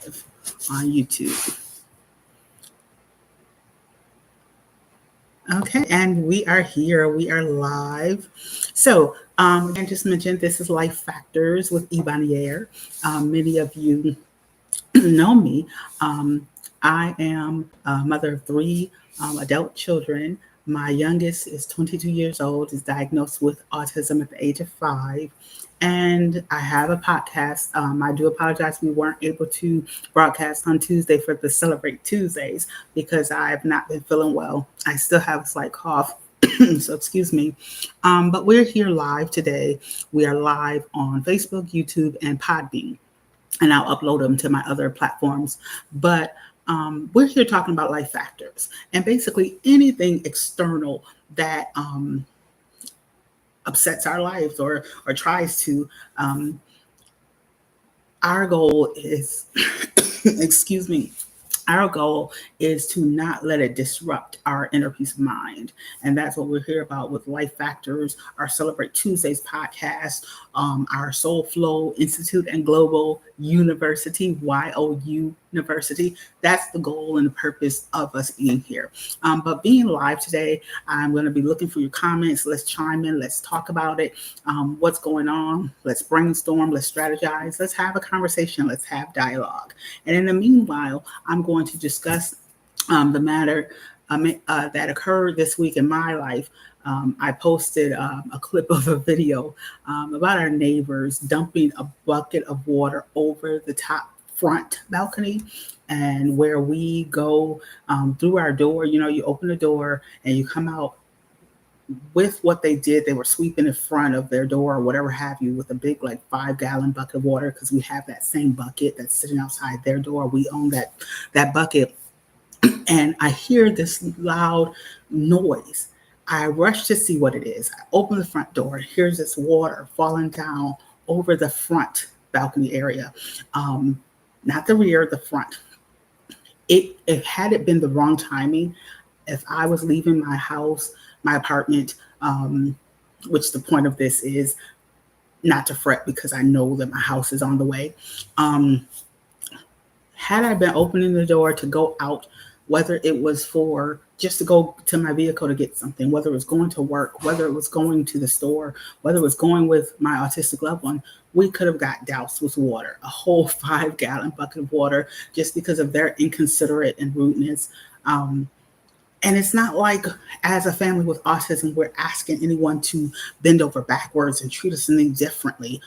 live on YouTube. Okay, and we are here. We are live. So, again, just mentioned this is Life Factors with Ibanier. Many of you know me. I am a mother of three adult children. My youngest is 22 years old, is diagnosed with autism at the age of 5. And I have a podcast. I do apologize we weren't able to broadcast on Tuesday for the Celebrate Tuesdays because I have not been feeling well. I still have a slight cough. So excuse me. But we're here live today. We are live on Facebook, YouTube, and Podbean, and I'll upload them to my other platforms. But we're here talking about life factors and basically anything external that upsets our lives or tries to. Our goal is, excuse me, our goal is to not let it disrupt our inner peace of mind. And that's what we're here about with Life Factors, our Celebrate Tuesdays podcast, our SoulFlow Institute and Global University, YOU University. That's the goal and the purpose of us being here. But being live today, I'm going to be looking for your comments. Let's chime in. Let's talk about it. What's going on? Let's brainstorm. Let's strategize. Let's have a conversation. Let's have dialogue. And in the meanwhile, I'm going to discuss the matter that occurred this week in my life. I posted a clip of a video about our neighbors dumping a bucket of water over the top front balcony, and where we go through our door. You know, you open the door and you come out with what they did. They were sweeping in front of their door or whatever have you with a big like 5-gallon bucket of water, because we have that same bucket that's sitting outside their door. We own that bucket. And I hear this loud noise. I rush to see what it is. I open the front door. Here's this water falling down over the front balcony area. Not the rear, the front. It had it been the wrong timing, if I was leaving my house, my apartment, which the point of this is not to fret because I know that my house is on the way. Had I been opening the door to go out, whether it was for just to go to my vehicle to get something, whether it was going to work, whether it was going to the store, whether it was going with my autistic loved one, we could have got doused with water, a whole 5-gallon bucket of water, just because of their inconsiderate and rudeness. And it's not like as a family with autism, we're asking anyone to bend over backwards and treat us any differently.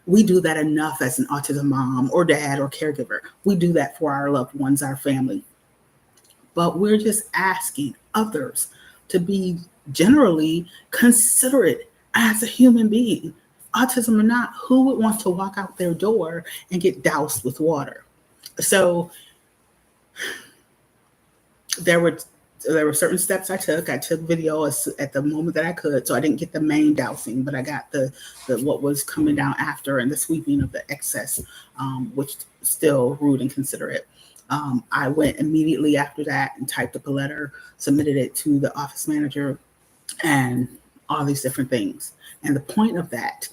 We do that enough as an autism mom or dad or caregiver. We do that for our loved ones, our family. But we're just asking others to be generally considerate as a human being. Autism or not, who would want to walk out their door and get doused with water? So there were certain steps I took. I took video at the moment that I could, so I didn't get the main dousing, but I got the what was coming down after and the sweeping of the excess, which still rude and considerate. I went immediately after that and typed up a letter, submitted it to the office manager, and all these different things. And the point of that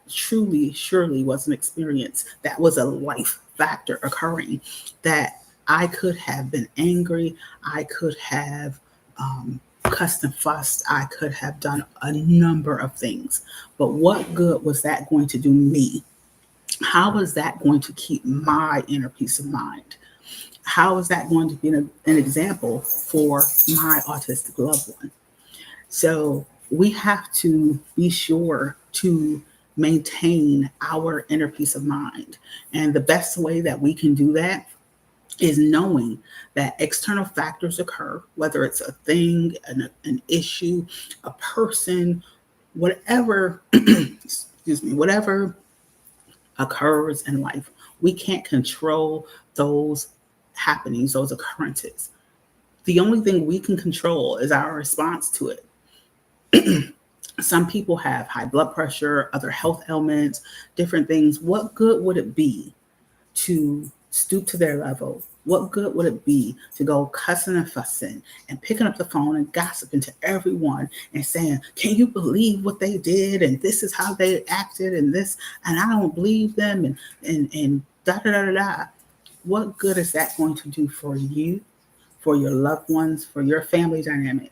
truly, surely was an experience. That was a life factor occurring, that I could have been angry. I could have cussed and fussed. I could have done a number of things. But what good was that going to do me? How was that going to keep my inner peace of mind? How is that going to be an example for my autistic loved one? So we have to be sure to maintain our inner peace of mind. And the best way that we can do that is knowing that external factors occur, whether it's a thing, an issue, a person, whatever, excuse me, whatever occurs in life. We can't control those happenings, those occurrences. The only thing we can control is our response to it. Some people have high blood pressure, other health ailments, different things. What good would it be to stoop to their level? What good would it be to go cussing and fussing and picking up the phone and gossiping to everyone and saying, can you believe what they did? And this is how they acted and this, and I don't believe them and da da da da da. what good is that going to do for you, for your loved ones, for your family dynamic?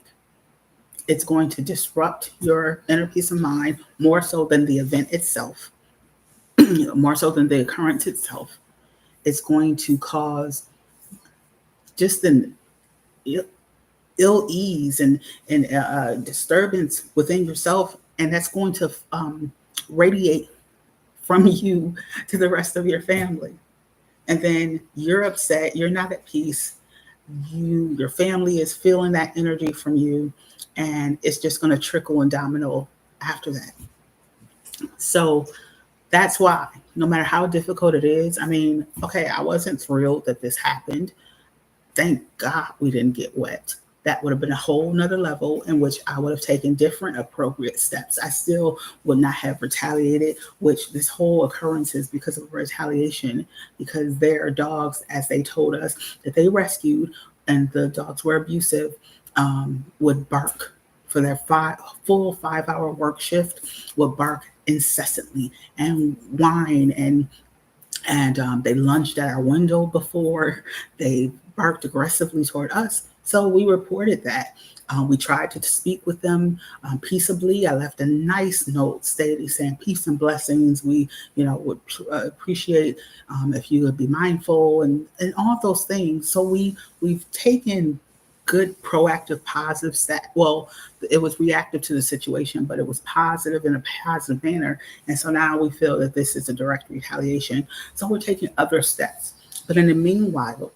It's going to disrupt your inner peace of mind more so than the event itself, more so than the occurrence itself. It's going to cause just an ill ease and disturbance within yourself, and that's going to radiate from you to the rest of your family. And then you're upset, you're not at peace, your family is feeling that energy from you, and it's just going to trickle and domino after that. So that's why, no matter how difficult it is, I mean, okay, I wasn't thrilled that this happened. Thank God we didn't get wet. That would have been a whole nother level in which I would have taken different appropriate steps. I still would not have retaliated, which this whole occurrence is because of retaliation, because their dogs, as they told us, that they rescued and the dogs were abusive, would bark for their full 5 hour work shift, would bark incessantly and whine and they lunged at our window before. They barked aggressively toward us. So we reported that. We tried to speak with them peaceably. I left a nice note saying peace and blessings. We, would appreciate if you would be mindful and all those things. So we've taken good, proactive, positive step. Well, it was reactive to the situation, but it was positive in a positive manner. And so now we feel that this is a direct retaliation. So we're taking other steps. But in the meanwhile,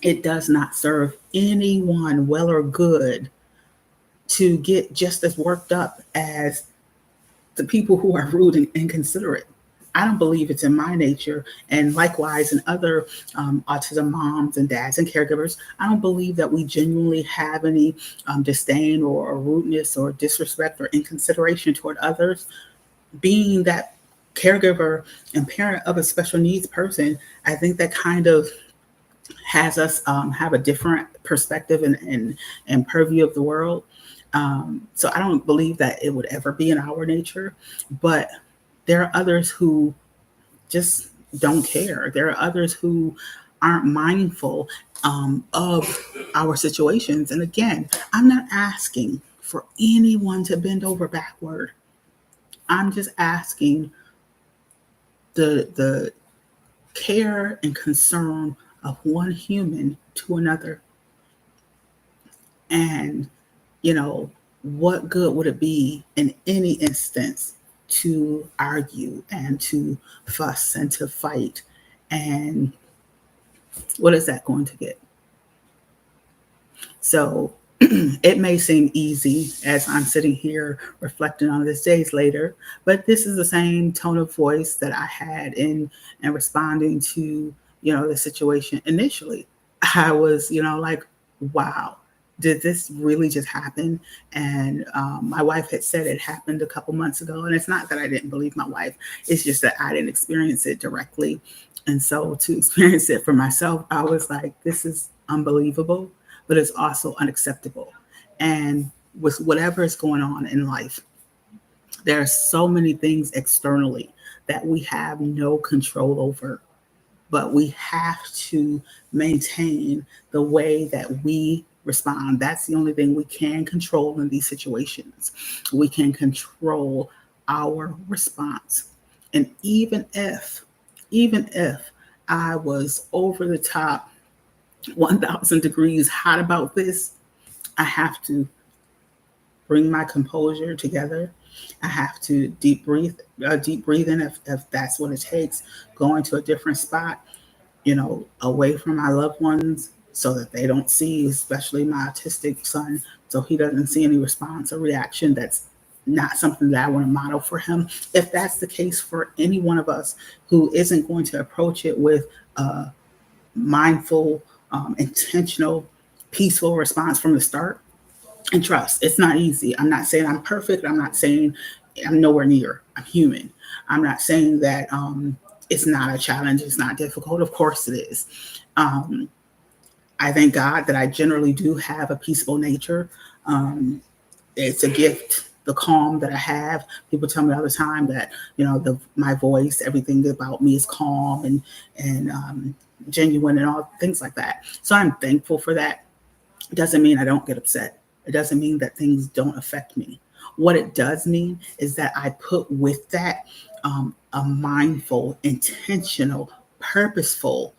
it does not serve anyone well or good to get just as worked up as the people who are rude and inconsiderate. I don't believe it's in my nature. And likewise, in other autism moms and dads and caregivers, I don't believe that we genuinely have any disdain or rudeness or disrespect or inconsideration toward others. Being that caregiver and parent of a special needs person, I think that kind of has us have a different perspective and purview of the world. So I don't believe that it would ever be in our nature, but there are others who just don't care. There are others who aren't mindful of our situations. And again, I'm not asking for anyone to bend over backward. I'm just asking the care and concern of one human to another. And, what good would it be in any instance to argue and to fuss and to fight? And what is that going to get? So it may seem easy as I'm sitting here reflecting on this days later, but this is the same tone of voice that I had in responding to, the situation initially. I was, like, wow, did this really just happen? And my wife had said it happened a couple months ago. And it's not that I didn't believe my wife. It's just that I didn't experience it directly. And so to experience it for myself, I was like, this is unbelievable, but it's also unacceptable. And with whatever is going on in life, there are so many things externally that we have no control over. But we have to maintain the way that we respond. That's the only thing we can control in these situations. We can control our response. And even if I was over the top 1,000 degrees hot about this, I have to bring my composure together. I have to deep breathe in if that's what it takes, go into a different spot, away from my loved ones so that they don't see, especially my autistic son, so he doesn't see any response or reaction. That's not something that I want to model for him. If that's the case for any one of us who isn't going to approach it with a mindful, intentional, peaceful response from the start, and trust, it's not easy. I'm not saying I'm perfect. I'm not saying I'm nowhere near. I'm human. I'm not saying that it's not a challenge. It's not difficult. Of course it is. I thank God that I generally do have a peaceful nature. It's a gift, the calm that I have. People tell me all the time that, my voice, everything about me is calm and genuine and all things like that. So I'm thankful for that. It doesn't mean I don't get upset. It doesn't mean that things don't affect me. What it does mean is that I put with that a mindful, intentional, purposeful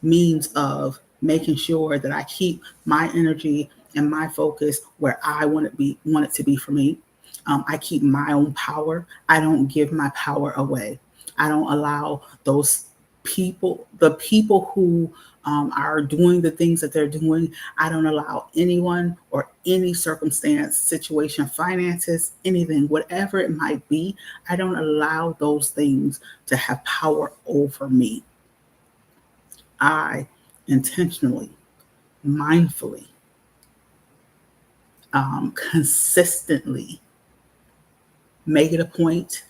means of making sure that I keep my energy and my focus where I want it to be for me. I keep my own power. I don't give my power away. I don't allow those the people who are doing the things that they're doing. I don't allow anyone or any circumstance, situation, finances, anything, whatever it might be. I don't allow those things to have power over me. I intentionally, mindfully, consistently make it a point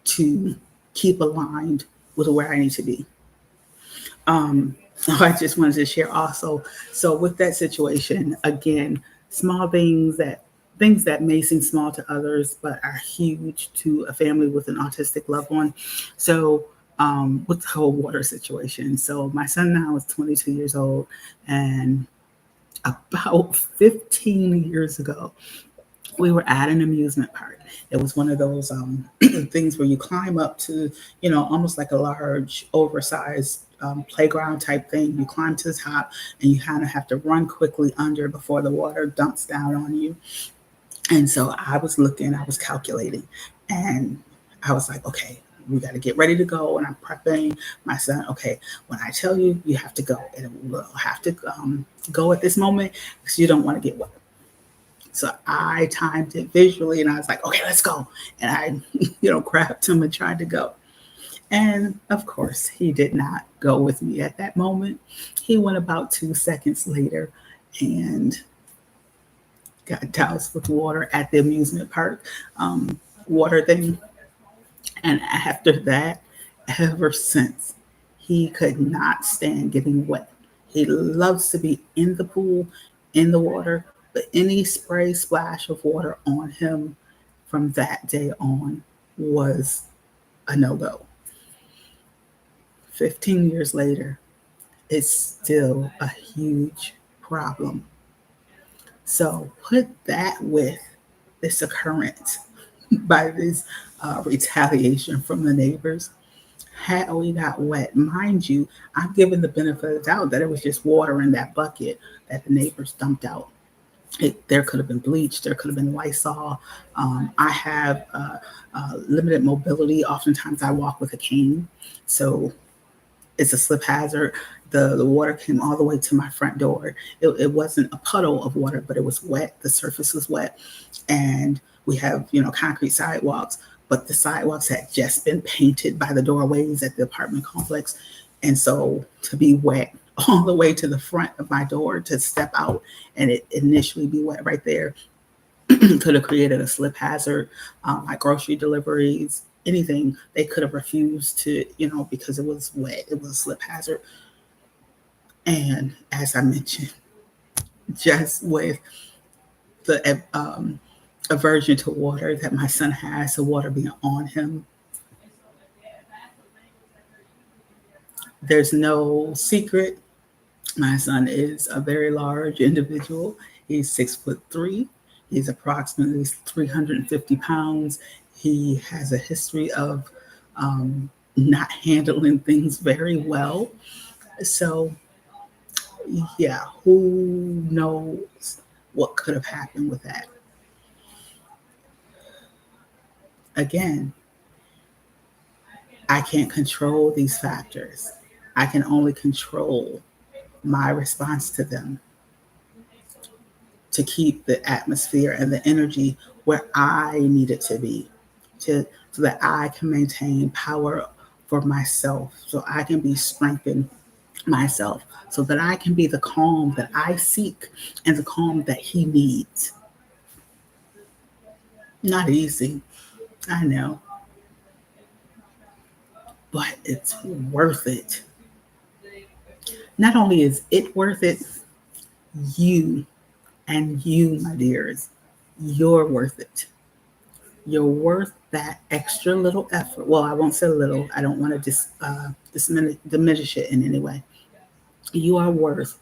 to keep aligned with where I need to be. I just wanted to share also. So with that situation, again, small things that may seem small to others, but are huge to a family with an autistic loved one. So with the whole water situation. So my son now is 22 years old, and about 15 years ago, we were at an amusement park. It was one of those things where you climb up to, almost like a large, oversized playground type thing. You climb to the top and you kind of have to run quickly under before the water dumps down on you. And so I was looking, I was calculating, and I was like, okay, we got to get ready to go. And I'm prepping my son. Okay, when I tell you, you have to go, and we'll have to go at this moment because you don't want to get wet. So I timed it visually and I was like, okay, let's go. And I, grabbed him and tried to go. And of course, he did not go with me at that moment. He went about 2 seconds later and got doused with water at the amusement park water thing. And after that, ever since, he could not stand getting wet. He loves to be in the pool, in the water, but any spray splash of water on him from that day on was a no-go. 15 years later, it's still a huge problem. So put that with this occurrence by this retaliation from the neighbors. Had we got wet, mind you, I'm given the benefit of the doubt that it was just water in that bucket that the neighbors dumped out. There could have been bleach, there could have been Lysol. I have limited mobility. Oftentimes I walk with a cane, so it's a slip hazard. The water came all the way to my front door. It wasn't a puddle of water, but it was wet. The surface was wet. And we have, concrete sidewalks, but the sidewalks had just been painted by the doorways at the apartment complex. And so to be wet all the way to the front of my door to step out and it initially be wet right there could have created a slip hazard, like grocery deliveries, anything. They could have refused to, because it was wet, it was a slip hazard. And as I mentioned, just with the aversion to water that my son has, the water being on him, there's no secret. My son is a very large individual. He's 6'3". He's approximately 350 pounds. He has a history of not handling things very well. So, yeah, who knows what could have happened with that? Again, I can't control these factors. I can only control my response to them to keep the atmosphere and the energy where I need it to be, so that I can maintain power for myself, so I can be strengthened myself, so that I can be the calm that I seek and the calm that he needs. Not easy, I know, but it's worth it. Not only is it worth it, you and you, my dears, you're worth it. You're worth that extra little effort. Well, I won't say little. I don't want to diminish it in any way. You are worth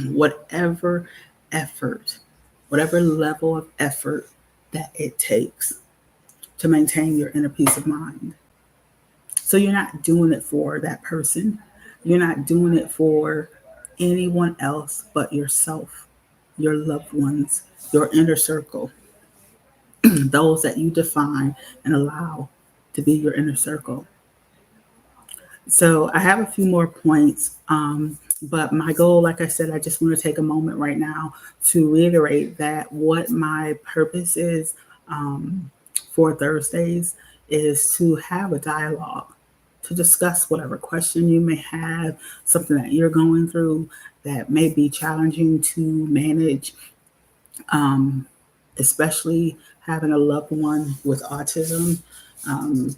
whatever effort, whatever level of effort that it takes to maintain your inner peace of mind. So you're not doing it for that person. You're not doing it for anyone else but yourself, your loved ones, your inner circle, those that you define and allow to be your inner circle. So I have a few more points, but my goal, like I said, I just want to take a moment right now to reiterate that what my purpose is for Thursdays is to have a dialogue, to discuss whatever question you may have, something that you're going through that may be challenging to manage, especially having a loved one with autism. Um,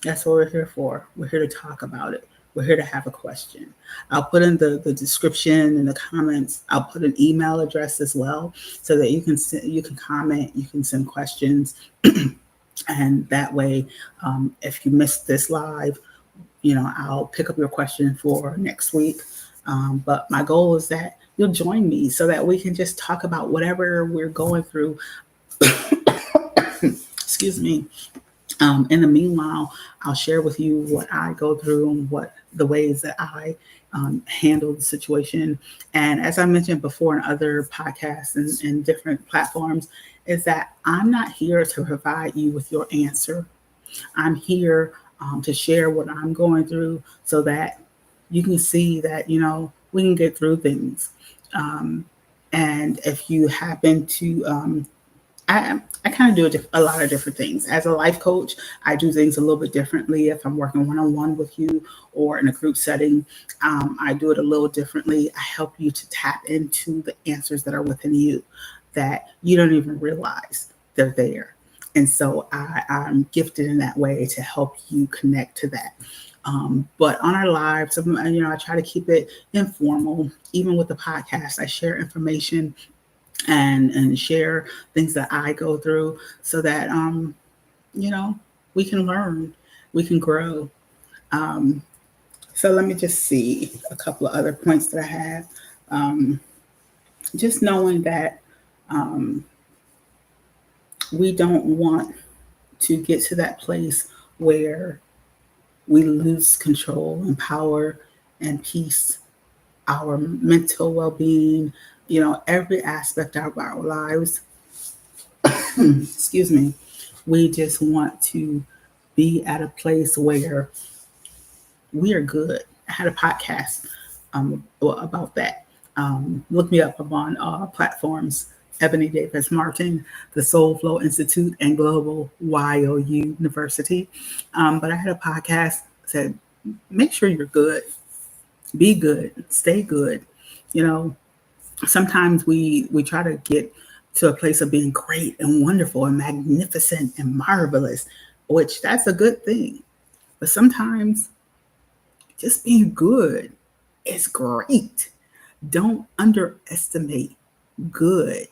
That's what we're here for. We're here to talk about it. We're here to have a question. I'll put in the description and the comments. I'll put an email address as well so that you can comment, you can send questions, and that way, if you missed this live, I'll pick up your question for next week. But my goal is that you'll join me so that we can just talk about whatever we're going through. Excuse me. In the meanwhile, I'll share with you what I go through and what the ways that I handle the situation. And as I mentioned before in other podcasts and different platforms, is that I'm not here to provide you with your answer. I'm here to share what I'm going through so that you can see that, we can get through things. And if you happen to I kind of do a lot of different things. As a life coach, I do things a little bit differently. If I'm working one-on-one with you or in a group setting, I do it a little differently. I help you to tap into the answers that are within you that you don't even realize they're there. And so I'm gifted in that way to help you connect to that. But on our lives, I try to keep it informal. Even with the podcast, I share information and share things that I go through so that we can learn, we can grow. So let me just see a couple of other points that I have. Just knowing that we don't want to get to that place where we lose control and power and peace, our mental well-being, every aspect of our lives. Excuse me. We just want to be at a place where we are good. I had a podcast about that. Look me up on all platforms. Ebony Davis Martin, the SoulFlow Institute, and Global YOU University. But I had a podcast that said, make sure you're good. Be good. Stay good. Sometimes we try to get to a place of being great and wonderful and magnificent and marvelous, which that's a good thing. But sometimes just being good is great. Don't underestimate good.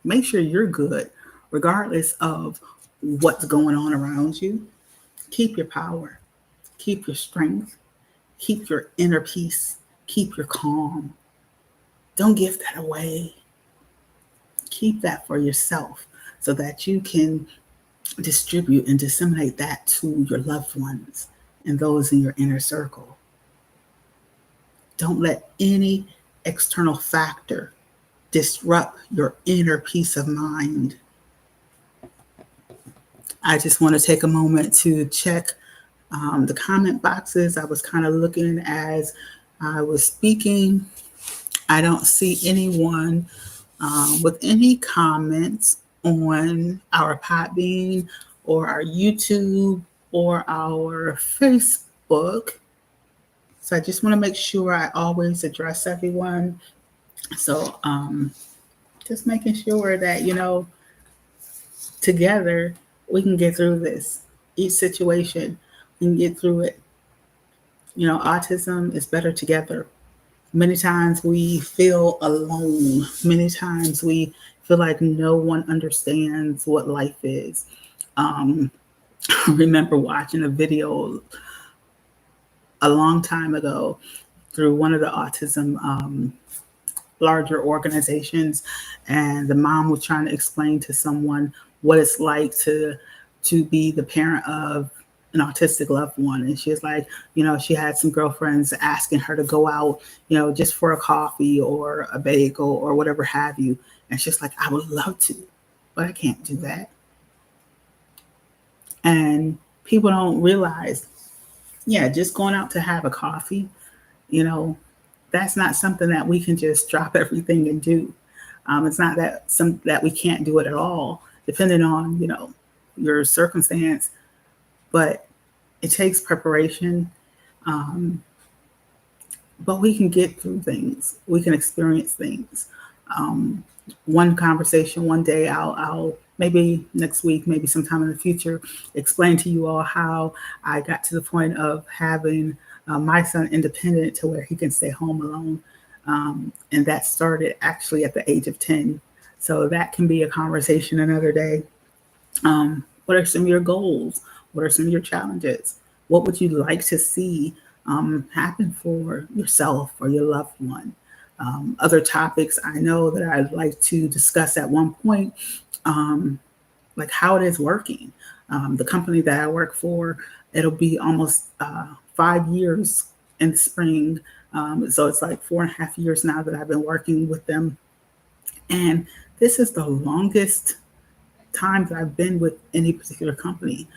Make sure you're good, regardless of what's going on around you. Keep your power, keep your strength, keep your inner peace, keep your calm. Don't give that away. Keep that for yourself so that you can distribute and disseminate that to your loved ones and those in your inner circle. Don't let any external factor disrupt your inner peace of mind. I just want to take a moment to check the comment boxes. I was kind of looking as I was speaking. I don't see anyone with any comments on our Podbean or our YouTube or our Facebook. So I just want to make sure I always address everyone. So just making sure that, together we can get through this. Each situation, we can get through it. Autism is better together. Many times we feel alone. Many times we feel like no one understands what life is. I remember watching a video a long time ago through one of the autism larger organizations, and the mom was trying to explain to someone what it's like to be the parent of an autistic loved one. And she was like, she had some girlfriends asking her to go out, just for a coffee or a bagel or whatever have you. And she's like, I would love to, but I can't do that. And people don't realize, just going out to have a coffee, that's not something that we can just drop everything and do. It's not that we can't do it at all, depending on your circumstance. But it takes preparation. But we can get through things. We can experience things. One conversation, one day, I'll maybe next week, maybe sometime in the future, explain to you all how I got to the point of having my son independent to where he can stay home alone. And that started actually at the age of 10. So that can be a conversation another day. What are some of your goals? What are some of your challenges? What would you like to see happen for yourself or your loved one? Other topics I know that I'd like to discuss at one point, like how it is working. The company that I work for, it'll be almost 5 years in the spring. So it's like 4.5 years now that I've been working with them. And this is the longest time that I've been with any particular company.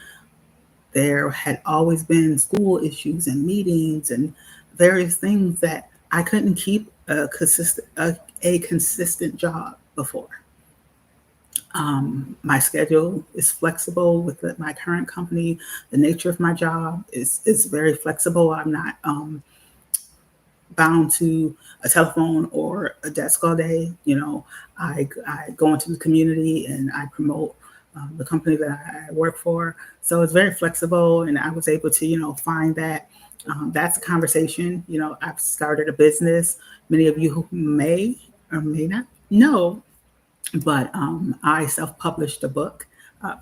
There had always been school issues and meetings and various things that I couldn't keep a consistent job before. My schedule is flexible with my current company. The nature of my job is very flexible. I'm not bound to a telephone or a desk all day. I go into the community and I promote the company that I work for. So it's very flexible, and I was able to, find that. That's a conversation. I've started a business. Many of you who may or may not know, but I self-published a book,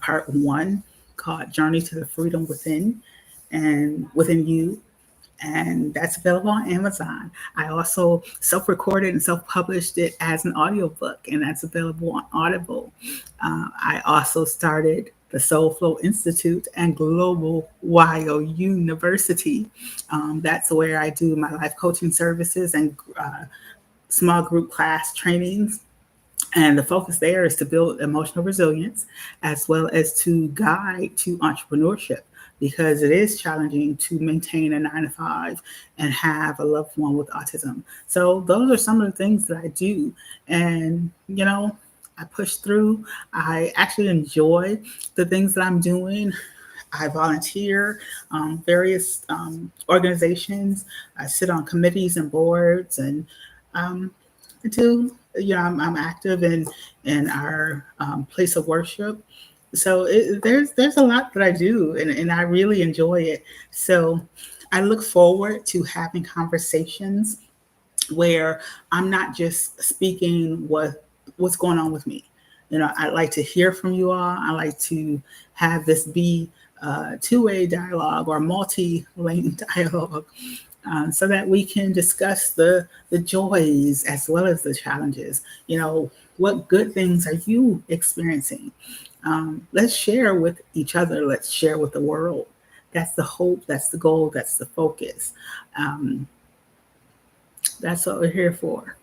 part 1, called Journey to the Freedom Within and Within You. And that's available on Amazon. I also self-recorded and self-published it as an audiobook, and that's available on Audible. I also started the SoulFlow Institute and Global YO University. That's where I do my life coaching services and small group class trainings. And the focus there is to build emotional resilience as well as to guide to entrepreneurship, because it is challenging to maintain a 9 to 5 and have a loved one with autism. So those are some of the things that I do. And, I push through. I actually enjoy the things that I'm doing. I volunteer various organizations. I sit on committees and boards, and I do. I'm active in our place of worship. So there's a lot that I do, and I really enjoy it. So I look forward to having conversations where I'm not just speaking what's going on with me. I like to hear from you all. I like to have this be a two-way dialogue or multi-lane dialogue, so that we can discuss the joys as well as the challenges. What good things are you experiencing? Let's share with each other. Let's share with the world. That's the hope. That's the goal. That's the focus. That's what we're here for.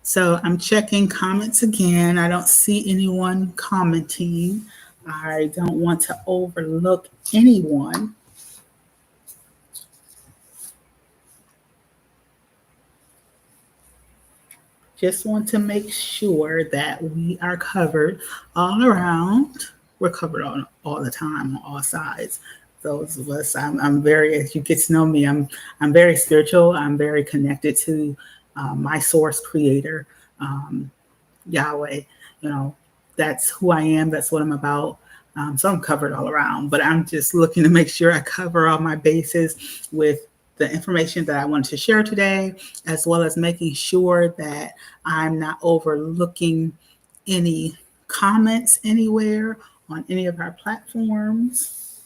So I'm checking comments again. I don't see anyone commenting. I don't want to overlook anyone. Just want to make sure that we are covered all around. We're covered on all the time, on all sides. Those of us, I'm very, as you get to know me, I'm very spiritual. I'm very connected to my source creator, Yahweh. That's who I am. That's what I'm about. So I'm covered all around, but I'm just looking to make sure I cover all my bases with the information that I wanted to share today, as well as making sure that I'm not overlooking any comments anywhere on any of our platforms.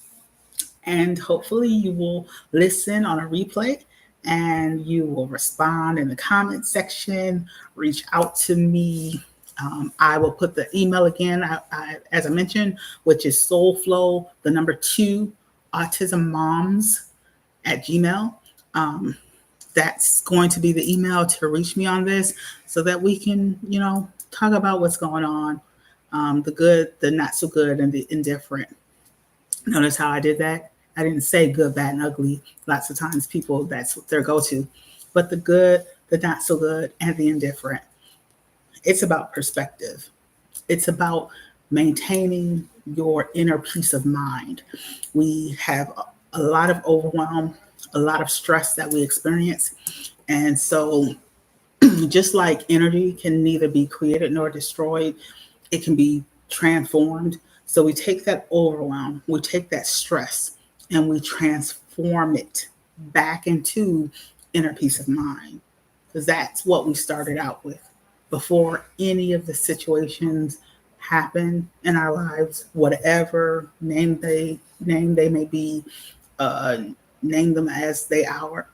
And hopefully you will listen on a replay and you will respond in the comment section, reach out to me. I will put the email again, as I mentioned, which is SoulFlow, the number 2, autismmoms@gmail. Um, that's going to be the email to reach me on this so that we can, talk about what's going on, the good, the not so good, and the indifferent. Notice how I did that? I didn't say good, bad, and ugly. Lots of times people, that's what their go-to. But the good, the not so good, and the indifferent. It's about perspective. It's about maintaining your inner peace of mind. We have a lot of overwhelm, a lot of stress that we experience. And so, just like energy can neither be created nor destroyed, it can be transformed. So we take that overwhelm, we take that stress, and we transform it back into inner peace of mind. Because that's what we started out with before any of the situations happen in our lives, whatever name they may be, uh, name them as they are,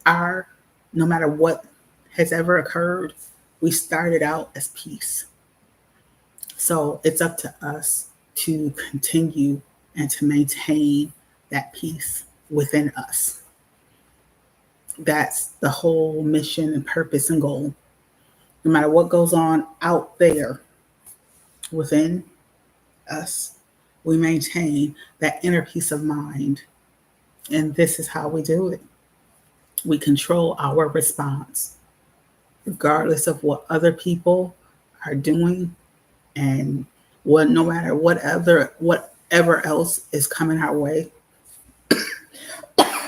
no matter what has ever occurred, we started out as peace. So it's up to us to continue and to maintain that peace within us. That's the whole mission and purpose and goal. No matter what goes on out there, within us, we maintain that inner peace of mind. And this is how we do it. We control our response, regardless of what other people are doing, and no matter whatever else is coming our way.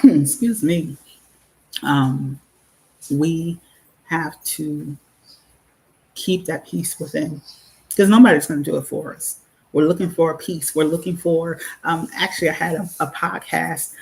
Excuse me. We have to keep that peace within, because nobody's going to do it for us. We're looking for a peace. We're looking for, actually, I had a podcast.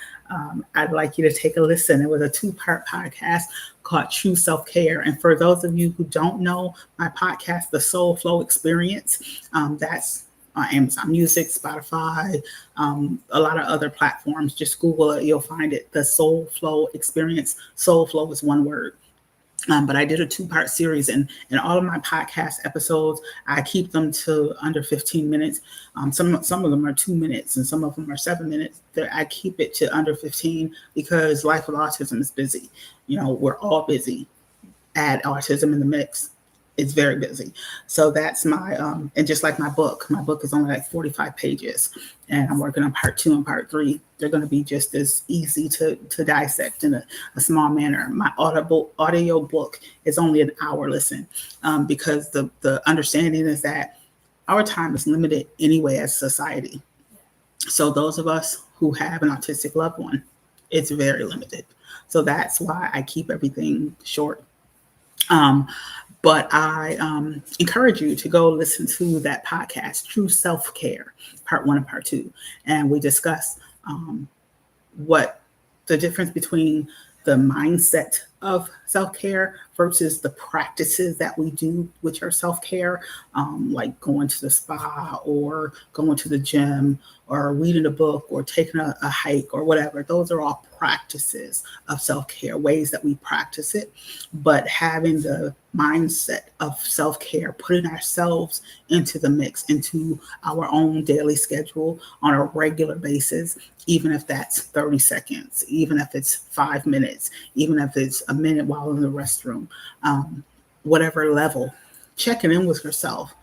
I'd like you to take a listen. It was a 2-part podcast called True Self-Care. And for those of you who don't know my podcast, The SoulFlow Experience, that's on Amazon Music, Spotify, a lot of other platforms. Just Google it, you'll find it. The SoulFlow Experience. SoulFlow is one word. But I did a 2-part series, and all of my podcast episodes, I keep them to under 15 minutes. Some of them are 2 minutes, and some of them are 7 minutes. I keep it to under 15 because life with autism is busy. We're all busy. Add autism in the mix. It's very busy. So that's my, and just like my book is only like 45 pages, and I'm working on part 2 and part 3. They're going to be just as easy to dissect in a small manner. My audio book is only an hour listen, because the understanding is that our time is limited anyway as society. So those of us who have an autistic loved one, it's very limited. So that's why I keep everything short. But I encourage you to go listen to that podcast, True Self-Care, part 1 and part 2. And we discuss what the difference between the mindset of self-care versus the practices that we do, which are self-care, like going to the spa or going to the gym or reading a book or taking a hike or whatever. Those are all practices of self-care, ways that we practice it. But having the mindset of self-care, putting ourselves into the mix, into our own daily schedule on a regular basis, even if that's 30 seconds, even if it's 5 minutes, even if it's a minute while in the restroom, whatever level, checking in with yourself,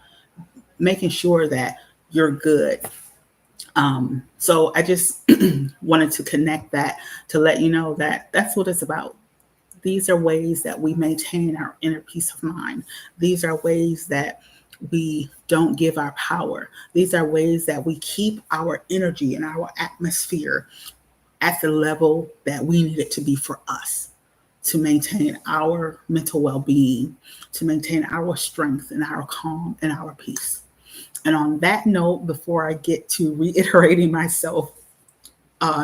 making sure that you're good. So I just wanted to connect that to let you know that that's what it's about. These are ways that we maintain our inner peace of mind. These are ways that we don't give our power. These are ways that we keep our energy and our atmosphere at the level that we need it to be for us, to maintain our mental well-being, to maintain our strength and our calm and our peace. And on that note, before I get to reiterating myself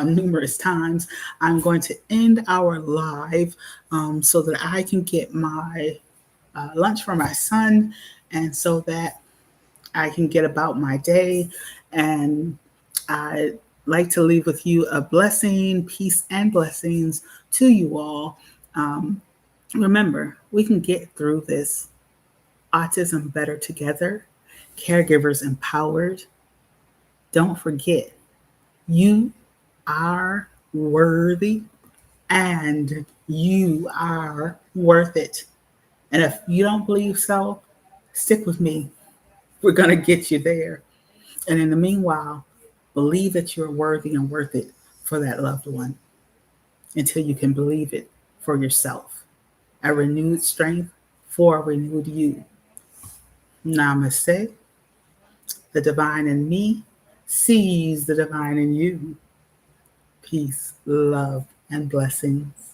numerous times, I'm going to end our live so that I can get my lunch for my son, and so that I can get about my day. And I like to leave with you a blessing, peace, and blessings to you all. Remember, we can get through this. Autism better together, caregivers empowered. Don't forget, you are worthy and you are worth it. And if you don't believe so, stick with me. We're going to get you there. And in the meanwhile, believe that you're worthy and worth it for that loved one until you can believe it for yourself. A renewed strength for a renewed you. Namaste. The divine in me sees the divine in you. Peace, love, and blessings.